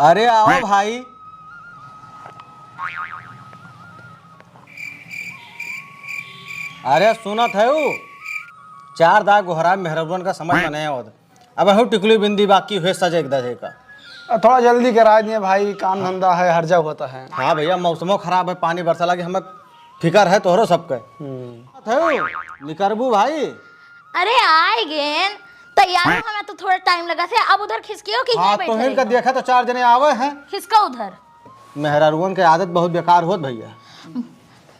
अरे आओ भाई। अरे सुनत है वो 4 दाग गोहरा मेहरबन का समझ में नहीं होता। अब हूँ टिकली बिंदी बाकी हुए सजे एक दजे का। थोड़ा जल्दी करा दिए भाई, काम धंधा है, हर जगह होता है। हाँ भैया, मौसमों खराब है, पानी बरसा लगे, हमें फिकर है तोहरो सबके। निकरबू भाई। अरे आए गेन तैयार हो, हमें तो थोड़ा टाइम लगा से। अब उधर खिसकियो कि हाँ बैठे तो रहियो? का देखा तो 4 जने आवे हैं। खिसका उधर। मेहरारुअन के आदत बहुत बेकार होत भैया।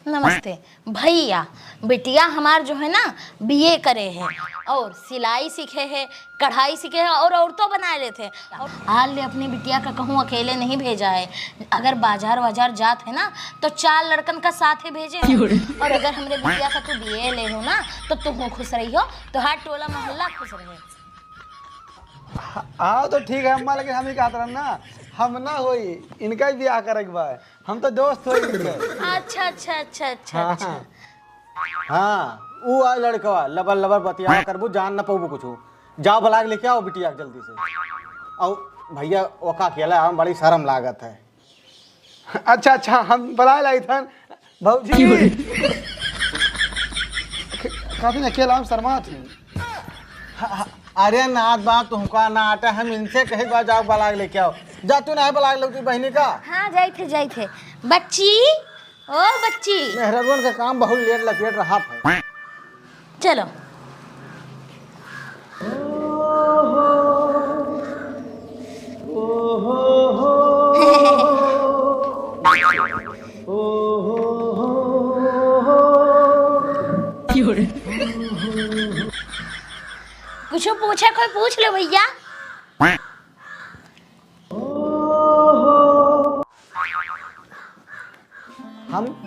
नमस्ते भैया। बिटिया हमार जो है ना बीए करे हैं और सिलाई सीखे हैं, कढ़ाई सीखे हैं और औरतों बना लेते हैं। और हाल ले अपनी बिटिया का कहूँ अकेले नहीं भेजा है। अगर बाजार वाजार जात है ना तो 4 लड़कन का साथ ही भेजे हैं। और अगर हमरे बिटिया का तू बीए ले लो ना तो तू खुश रही हो, तो हर टोला मोहल्ला खुश रहे। हाँ तो ठीक है अम्मा, लेकिन हम ही कहते रहे ना, हम ना होई इनका भी ब्याह करे बार, हम तो दोस्त होई इनके। अच्छा अच्छा अच्छा अच्छा हाँ, अच्छा। हाँ वो आ लड़कवा लबर लबर बतिया करबू, जान ना पाबू कुछ। जाओ बलाग लेके आओ बिटिया जल्दी से। और भैया ओका अकेला हम बड़ी शर्म लागत है। अच्छा अच्छा, हम बुला लाई था भाजी। काफी अकेला हम शर्मा थी। अरे नाथ बात तुमका ना आटा, हम इनसे कहे बार जाओ बलाग लेके आओ। जा तू नहीं बलाग लो तू बहनी का। हाँ जाई थे बच्ची। ओ बच्ची, मेहरबान का काम बहुत लेट लपेट रहा है। चलो। कुछ पूछे कोई पूछ लो भैया।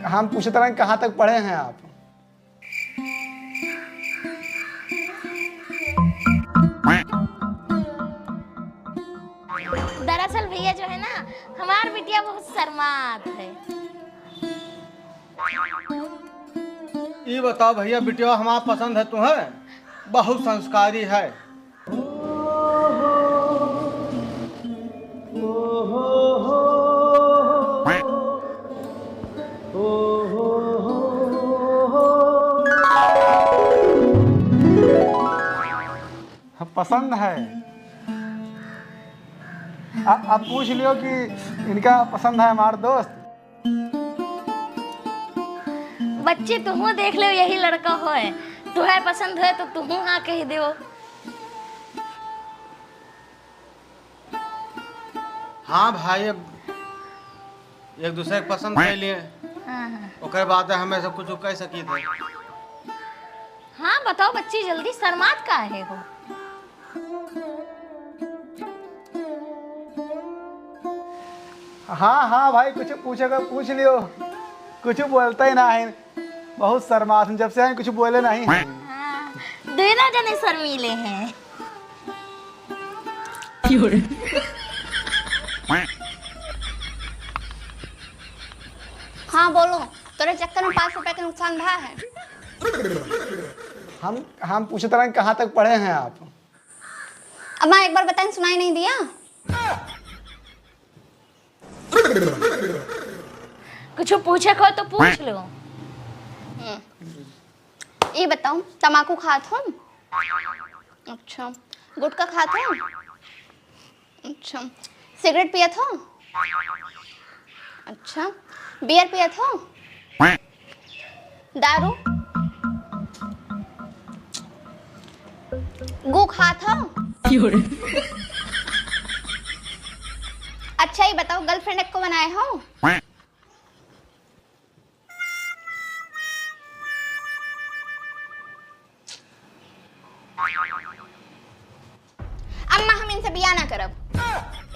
हम पूछते रहे कहाँ तक पढ़े हैं आप। दरअसल भैया जो है ना हमार बिटिया बहुत शर्मात है। ये बताओ भैया, बिटिया हमारा पसंद है तुम्हें? बहुत संस्कारी है। पसंद है। आप पूछ लियो कि इनका पसंद है हमारा दोस्त। बच्चे तुम देख लो यही लड़का हो है, तुम्हें पसंद है तो तुम हाँ कह दो। हाँ भाई, अब एक दूसरे के पसंद कर लिए, हाँ ओकर बाद हमें सब कुछ कह सकी थे। हाँ बताओ बच्ची, जल्दी शर्मात का है हो? हाँ हाँ भाई, कुछ पूछेगा पूछ लियो। कुछ बोलता ही ना है, बहुत शर्मा थे जब से हैं, कुछ बोले नहीं है। हाँ, दोनों जने शर्मीले हैं। हाँ बोलो, तेरे चक्कर में 5 रुपए का नुकसान भा है। हम पूछते रहे कहाँ तक पढ़े हैं आप। अब मैं एक बार बताएं, सुनाई नहीं दिया? कुछ पूछे को तो पूछ लो। ये बताओ, तम्बाकू खात हो? अच्छा। गुटखा खात हो? अच्छा। सिगरेट पियत हो? अच्छा। बियर पियत हो? दारू? गू खात हो? अच्छा ये बताओ, गर्लफ्रेंड को बनाए हो? अम्मा हम इनसे बिया ना करब।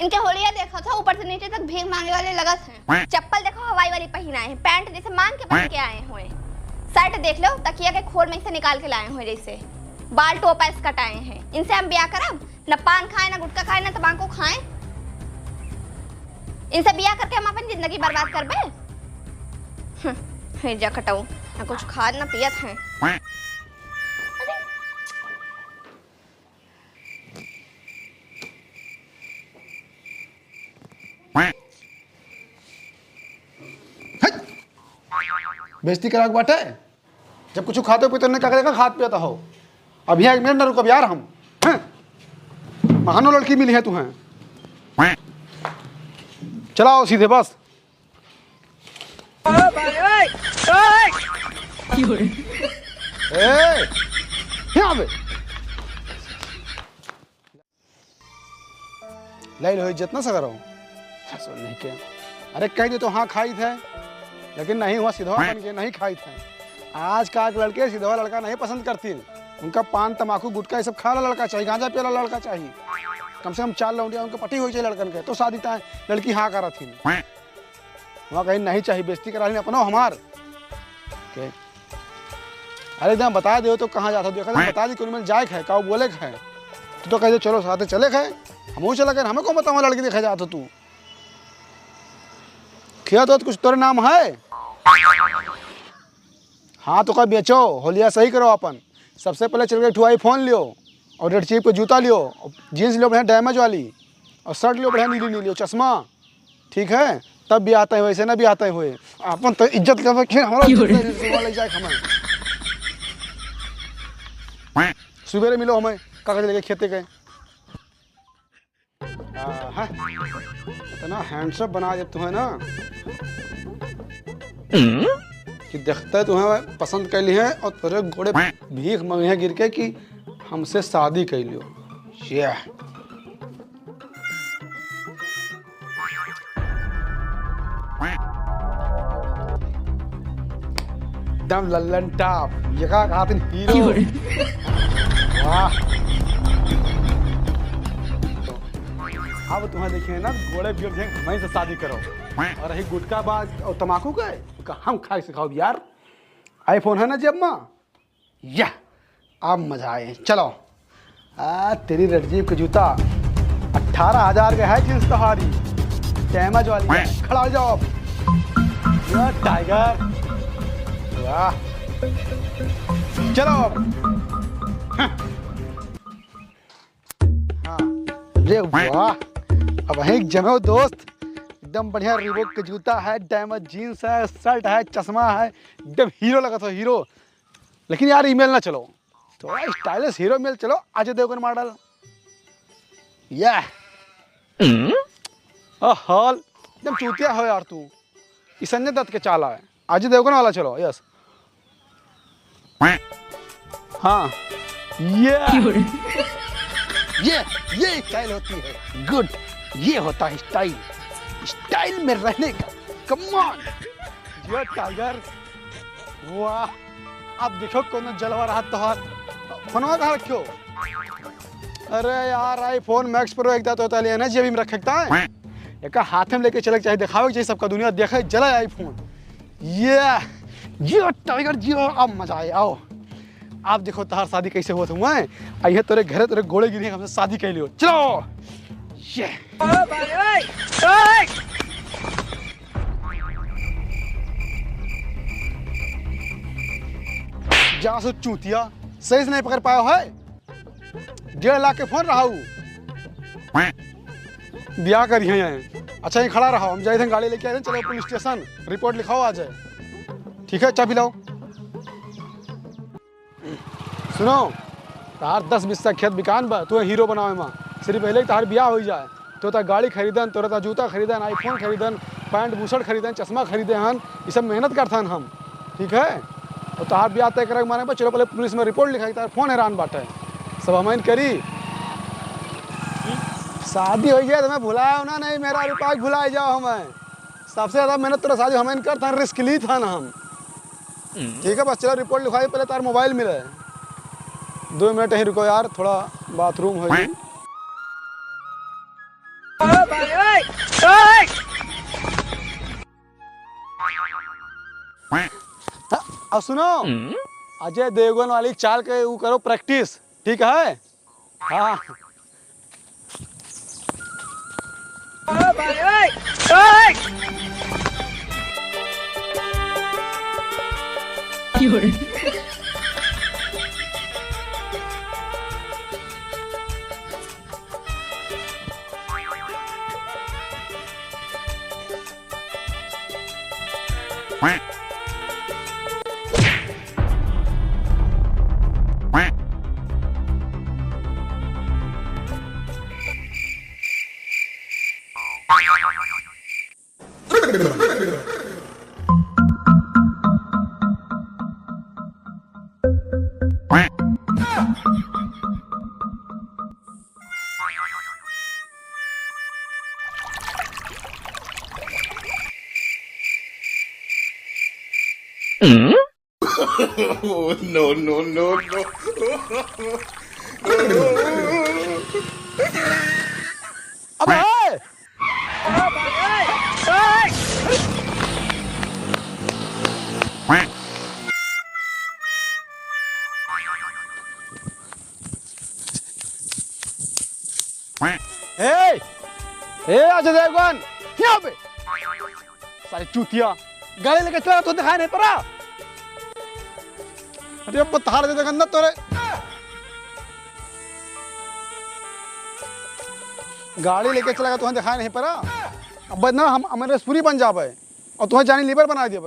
इनके होलिया देखा था, ऊपर से नीचे तक भीख मांगे वाले लगत हैं। चप्पल देखो हवाई वाली पहनाए हैं, पैंट जैसे मांग के पहन के आए हुए, शर्ट देख लो तकिया के खोर में से निकाल के लाए हुए, जैसे बाल टोपा इस कटाए हैं। इनसे हम बिया करब? न पान खाए, न गुटखा खाए, न तंबाकू खाए। इनसे बिया करके हम अपनी जिंदगी बर्बाद करबे? जा कटाऊ, न कुछ खाद न पियत हैं। बेइज्जती करा के बाटे। जब कुछ खाते पीते नहीं क्या करेगा, खात पियाता हो। अब यहाँ 1 मिनट ना रुको यार, हम महानो लड़की मिली है तुम्हें। चलाओ सीधे बस। यहाँ पे ले लो इज्जत ना सकर नहीं के। अरे कह दे तो हाँ खाई थे, लेकिन नहीं हुआ सिधवा बन के नहीं खाई थे। आज का लड़के सिधवा लड़का नहीं पसंद करती, उनका पान तमाकू गुटखा ये सब खा ला लड़का चाहिए, गांजा पिया लड़का चाहिए। कम से कम 4 लौंडिया उनके पटी हो जाए लड़कन के तो शादी था लड़की हाँ करा थी। वहाँ कहीं नहीं चाहिए, बेइज्जती करा ली अपना हमार के। अरे एकदम बता दे तो कहाँ जाता देखा, बता दी कौन जाए है का बोले है तो कह दे चलो साथ चले गए, हम चला गए, हमें कौन बताओ लड़की देखा जाता तू खिया तो कुछ तोरे नाम है। हाँ तो क्या बेचो होलिया सही करो अपन। सबसे पहले चल गए आईफोन लियो और रेड चीप के जूता लियो, जीन्स लियो बढ़िया डैमेज वाली, और शर्ट लियो बढ़िया नीली नीली, चश्मा ठीक है, तब भी आता है, वैसे ना भी आता है हुए अपन तो इज्जत कर हमारा जाए हमें। सुबेरे मिलो हमें कागज लेके खेते गए। इतना हैंडसम बना दे तुम्हें ना कि देखते है तुम्हें पसंद कर ली है और तेरे घोड़े भीख मंगे गिर के कि हमसे शादी कर लियो। दम लल्लन टाप ये का कहा तुम हीरो। वाह अब तुम्हें देखिए ना घोड़े भी वहीं से शादी करो। और रही गुटखा बाज और तमाकू का हम खाए सिखाओ यार। आईफोन है ना जेब में, या अब मजा आए। चलो तेरी रेड जीप का जूता 18,000 का है, जींस तहारी डैमेज वाली, खड़ा हो जाओ अब टाइगर। वाह चलो रे वाह अब वहीं जमे दोस्त, एकदम बढ़िया रिबॉक का जूता है, डैमेज जीन्स है, शर्ट है, चश्मा है, एकदम हीरो लगा था हीरो। लेकिन यार ईमेल ना चलो, थोड़ा स्टाइलिश हीरो मेल चलो, अजय देवगन मॉडल। या हॉल एकदम चूतिया हो यार तू, संजय दत्त के चाला है, अजय देवगन वाला चलो। यस हाँ ये स्टाइल होती है, गुड ये होता है स्टाइल, स्टाइल में रहने का। कम ऑन ये टाइगर। वाह अब देखो कौन जलवा रहा तो फोनवा कहाँ रखो। अरे यार आईफोन मैक्स प्रो एक होता है ना जेबी में रख सकता है, एक हाथ में लेके चले चाहिए, दिखावे चाहिए सबका, दुनिया देखे जला आईफोन। ये टाइगर जियो अब मजा आए। आओ आप देखो तहार शादी कैसे हुआ था, आइए तेरे घरे तेरे घोड़े गिरी हमसे शादी कर लियो। चलो ये जा सो चूतिया सही से नहीं पकड़ पाया है। 1.5 लाख के फोन रहा ब्याह करी है यहाँ। अच्छा ये खड़ा रहा, हम जाए थे गाड़ी लेके आए थे, चलो पुलिस स्टेशन रिपोर्ट लिखाओ आ जाए। ठीक है चाबी लाओ। सुनो तार 10 बिस्सा खेत बिकान बा, तू हीरो बनावे माँ, सिर्फ पहले तार ब्याह हो जाए तो ता गाड़ी खरीदन, तोरा जूता खरीदन, आईफोन खरीदन, पैंट बूशर्ट खरीदन, चश्मा खरीदे हन, ये सब मेहनत करथन हम। ठीक है और तार ब्याह तय करे माने पर चलो पहले पुलिस में रिपोर्ट लिखाई, तार फोन हैरान बाटे सब हमें करी। शादी हो गया तो मैं भुलाया ना, नहीं मेरा रुपया भुलाए जाओ हमें। सबसे ज़्यादा मेहनत तेरा शादी हमें करता रिस्क ली था ना हम। ठीक है बस चलो रिपोर्ट लिखाई, पहले तार मोबाइल मिले। 2 मिनट ही रुको यार, थोड़ा बाथरूम हो गई। अब सुनो अजय देवगन वाली चाल के वो करो प्रैक्टिस, ठीक है। हाँ अबे अजय देवगन यहाँ पे सारी चूतिया गाड़ी लेके चला तो दिखाई नहीं पड़ा। अरे अब बता दे गंदा तोरे गाड़ी लेके चला तुम्हें दिखाई नहीं पड़ा। अब ना हम अमरेशपुरी बन जावे और तुम्हें जानी लीवर बना दिया।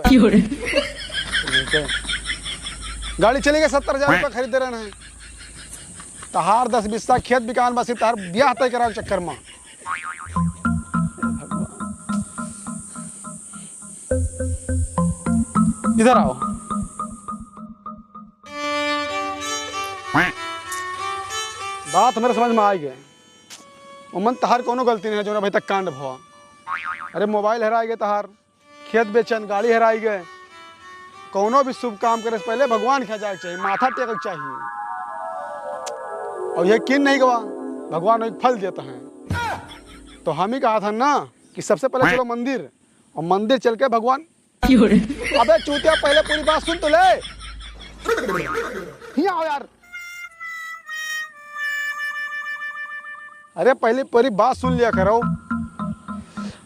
गाड़ी चलेगी 70,000 रुपये खरीद रहे हैं। तहार 10 बिस्सा खेत बिकान बस तहार ब्याह तय करा चक्कर में। इधर आओ। बात मेरे समझ में आई गई। उमन तहार कोनो गलती नहीं है जो अभी तक कांड भवा। अरे मोबाइल हराई गए तहार, खेत बेचन, गाड़ी हराई गए। कोनो भी शुभ काम करे से पहले भगवान के जाए चाहिए, माथा टेक चाहिए। और यकीन नहीं गवा भगवान एक फल देता है। तो हम ही कहा था ना कि सबसे पहले चलो मंदिर, और मंदिर चल के भगवान। अबे चूतिया पहले पूरी बात सुन तो ले। यहाँ आओ यार। अरे पहले पूरी बात सुन लिया करो।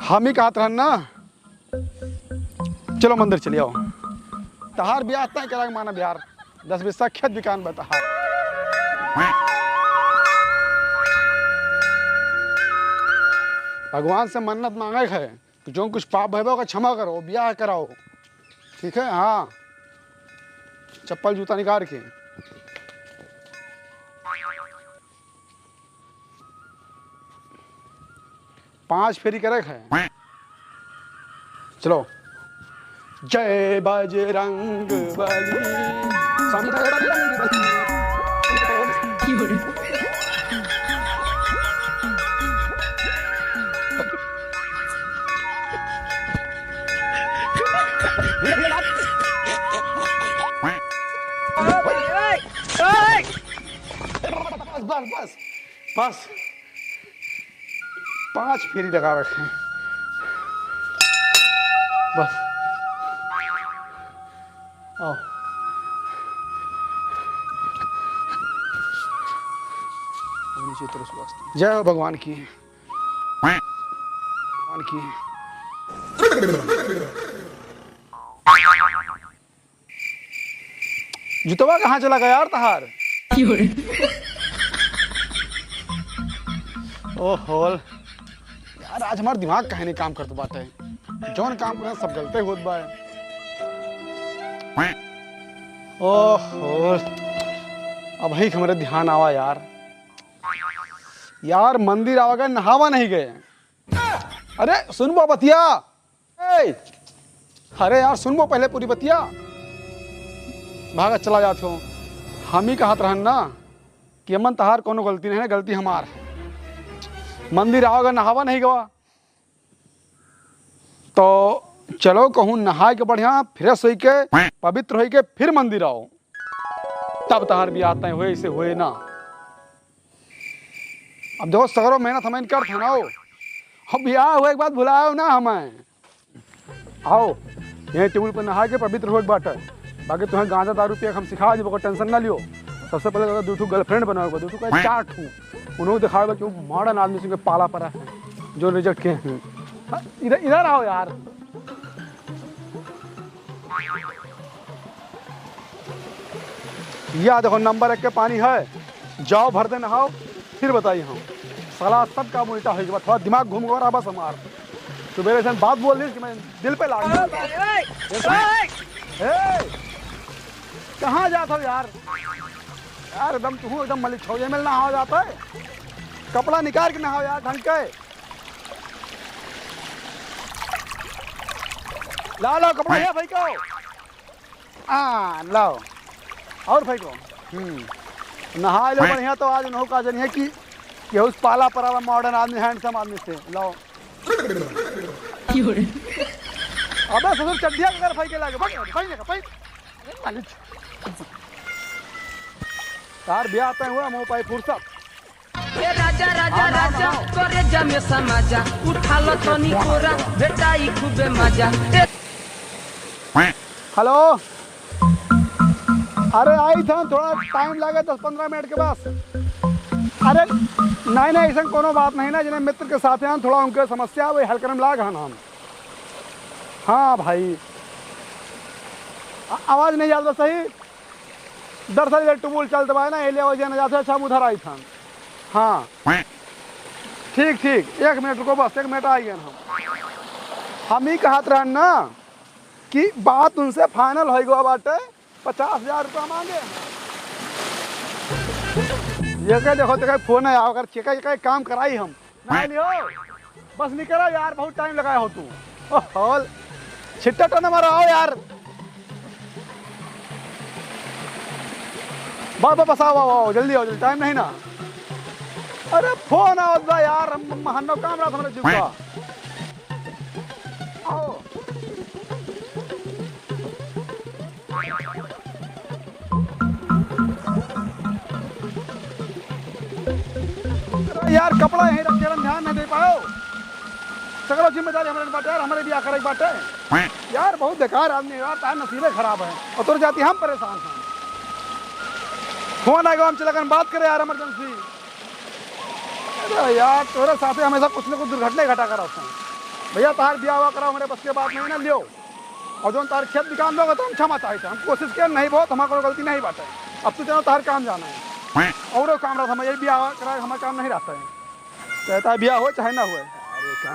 हम ही कहा था ना चलो मंदिर चले आओ। तहार ब्याह तय कराएंगे माना बिहार 10 बिस्सा खेत बिकान बता। भगवान से मन्नत मांगे है कि जो कुछ पाप है का क्षमा करो, ब्याह कराओ। ठीक है? हाँ, चप्पल जूता निकाल के। पांच फेरी करे है। चलो। जय बजरंग बली। बस बस 5 फेरी लगा रखे हैं। बस आओ। नीचे उतरो। जय हो भगवान की। भगवान की। जुतवा कहाँ चला गया यार तहार? ओहो यार, आज हमारा दिमाग कहीं नहीं काम करता बात है। जौन काम करना सब गलते होत बा। ओहो अब ही हमारे ध्यान आवा यार। यार मंदिर आवागा नहावा नहीं गए। अरे सुनबो बतिया। अरे यार सुनबो पहले पूरी बतिया। भागा चला जाते हो। हम ही कहत रहन ना कि अमन तहार कोनो गलती नहीं है, गलती हमार है। मंदिर आओगे नहावा नहीं गवा तो चलो कहूँ नहा के बढ़िया फ्रेश हो के पवित्र हो के फिर मंदिर आओ, तब तहार भी आते हुए इसे हुए ना। अब देखो सगरो मेहनत हमें कर था ना। अब ब्याह हुए एक बात भुलाओ ना हमें। आओ यहीं टेबल पर नहा के पवित्र हो बाटे। बाकी तुम्हें गांजा दारू पिया हम सिखा दी, टेंशन ना लियो। सबसे पहले दूठू गर्लफ्रेंड बनाओगे, दूठू का 4 ठू उन्होंने दिखाएगा कि वो मॉडर्न आदमी से पाला पड़ा है जो रिजेक्ट किए हैं। इधर इधर आओ यार। या देखो नंबर 1 के पानी है, जाओ भर दे नहाओ फिर बताइए। हम साला सब काम उल्टा हो गया। थोड़ा दिमाग घूम गया बस हमार। सुबह से बात बोल दी कि मैं दिल पे लाग कहाँ जाता हो यार? यार एकदम तू एकदम मलिक छौजे में नहा जाता है। कपड़ा निकाल के नहाओ यार ढंग के। ला लो कपड़ा, ये फेंको। लाओ और फेंको। नहा लो बढ़िया तो आज उन्हों का जनिए कि उस पाला परावा मॉडर्न आदमी हैंडसम आदमी से लाओ। अबे ससुर चड्डिया अगर फाई के लागे भाई तार ब्याह आता हुआ मुंह पाई फुर्सत। ए राजा राजा राजा करे जमे समाजा उठा लो तनी कोरा बेटा ई खूबे मजा। हेलो, अरे आई था थोड़ा टाइम लगे 10-15 मिनट के बाद। अरे नहीं ऐसा कोनो बात नहीं ना, जिन्हें मित्र के साथ हैं थोड़ा उनके समस्या वही हल करने लाग है नाम। हाँ भाई आवाज़ नहीं जाता सही, दरअसल ये टूबुल चलते भाई ना एलिया वजह न जाते। अच्छा उधर आई था। हाँ ठीक 1 मिनट रुको, बस 1 मिनट आई गए हम ही कहत रहन ना कि बात उनसे फाइनल हो गया बाटे 50,000 रुपया मांगे। ये कह देखो फोन है अगर चेका काम कराई हम ना लियो बस निकला यार, बहुत टाइम लगाया हो तू। ओह छिट्टा तो न मारो यार, बस आओ जल्दी आओ, जल्दी टाइम नहीं ना। अरे फोन आओ यार, हम महनो काम रहा हमारे जीव का। आओ यार कपड़ा यहीं रख के ध्यान नहीं दे पाओ। सगलो जिम्मेदारी हमारे बाटे यार, हमारे ब्याह करे बाटे यार। बहुत बेकार आदमी यार, तार नसीबे खराब है और तुर जाती हम परेशान हैं। फोन आएगा हम चला बात करें यार इमरजेंसी। अरे यार तोरे साथ हमेशा कुछ न कुछ दुर्घटना घटा कर होते हैं भैया। तार ब्याह हुआ करो हमारे बस के बात नहीं ना लियो, और जो तार खेत निकाल लोगे तो हम क्षमा चाहते हैं। हम कोशिश किया नहीं बहुत, हमारे गलती नहीं बात है। अब तो चलो तार काम जाना है और काम रहा था, हमारे ब्याह करा हमारा काम नहीं रहता है। कहता है ब्याह हो चाहे ना हुए। अरे क्या